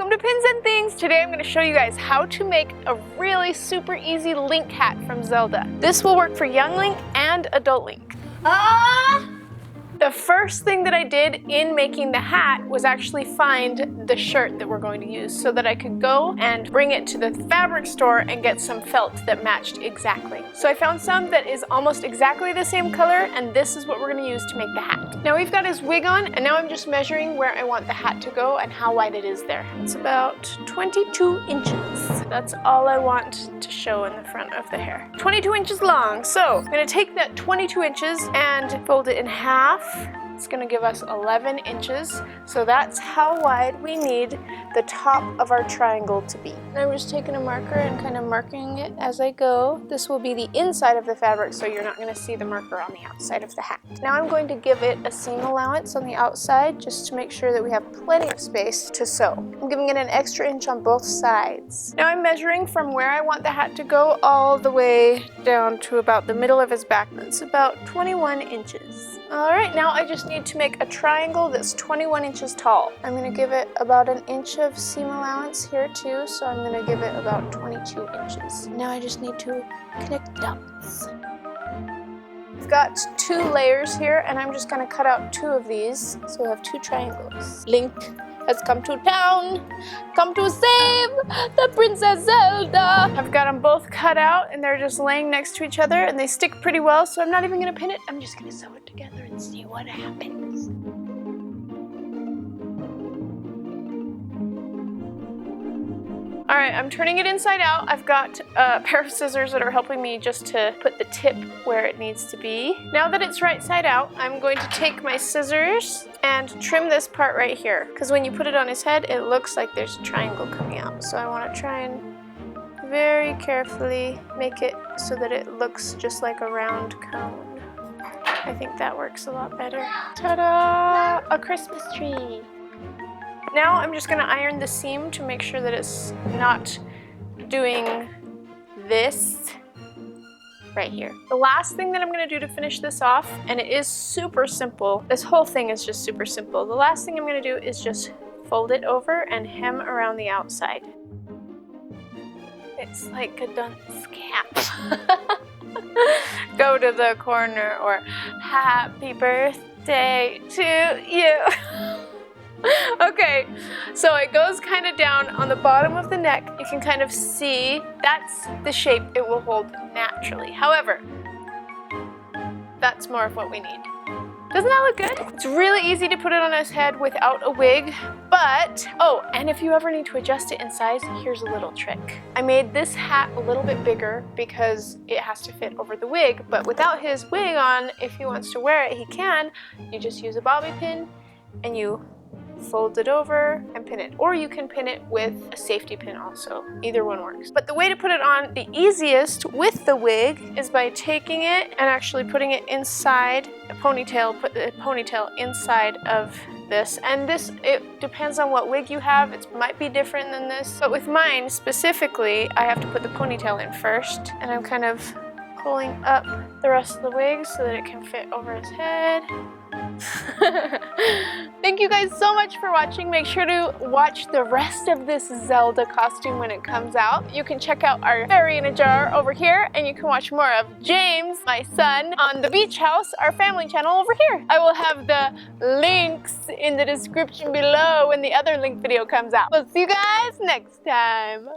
Welcome to Pins and Things. Today I'm going to show you guys how to make a really super easy Link hat from Zelda. This will work for young Link and adult Link. The first thing that I did in making the hat was actually find the shirt that we're going to use so that I could go and bring it to the fabric store and get some felt that matched exactly. So I found some that is almost exactly the same color, and this is what we're going to use to make the hat. Now we've got his wig on, and now I'm just measuring where I want the hat to go and how wide it is there. It's about 22 inches. That's all I want to show in the front of the hair. 22 inches long. So I'm going to take that 22 inches and fold it in half. It's going to give us 11 inches. So that's how wide we need the top of our triangle to be. And I'm just taking a marker and kind of marking it as I go. This will be the inside of the fabric, so you're not going to see the marker on the outside of the hat. Now I'm going to give it a seam allowance on the outside just to make sure that we have plenty of space to sew. I'm giving it an extra inch on both sides. Now I'm measuring from where I want the hat to go all the way down to about the middle of his back. That's about 21 inches. Alright, now I just need to make a triangle that's 21 inches tall. I'm going to give it about an inch of seam allowance here too, so I'm going to give it about 22 inches. Now I just need to connect the dots. I've got 2 layers here, and I'm just going to cut out 2 of these, so we have 2 triangles. Link has come to town, come to save the Princess Zelda. I've got them both cut out, and they're just laying next to each other, and they stick pretty well, so I'm not even going to pin it. I'm just going to sew it together and see what happens. Alright, I'm turning it inside out. I've got a pair of scissors that are helping me just to put the tip where it needs to be. Now that it's right side out, I'm going to take my scissors and trim this part right here. Because when you put it on his head, it looks like there's a triangle coming out. So I want to try and very carefully make it so that it looks just like a round cone. I think that works a lot better. Ta-da! A Christmas tree! Now I'm just going to iron the seam to make sure that it's not doing this right here. The last thing that I'm going to do to finish this off, and it is super simple, this whole thing is just super simple. The last thing I'm going to do is just fold it over and hem around the outside. It's like a dunce cap. Go to the corner, or happy birthday to you. Okay, so it goes kind of down on the bottom of the neck. You can kind of see that's the shape it will hold naturally. However, that's more of what we need. Doesn't that look good? It's really easy to put it on his head without a wig, but, oh, and if you ever need to adjust it in size, here's a little trick. I made this hat a little bit bigger because it has to fit over the wig, but without his wig on, if he wants to wear it, he can. You just use a bobby pin and you fold it over and pin it, or you can pin it with a safety pin also. Either one works. But the way to put it on the easiest with the wig is by taking it and actually putting it inside a ponytail, put the ponytail inside of this. And this, it depends on what wig you have. It might be different than this, but with mine specifically, I have to put the ponytail in first, and I'm kind of pulling up the rest of the wig so that it can fit over his head. Thank you guys so much for watching. Make sure to watch the rest of this Zelda costume when it comes out. You can check out our Fairy in a Jar over here, and you can watch more of James, my son, on the Beach House, our family channel over here. I will have the links in the description below when the other Link video comes out. We'll see you guys next time.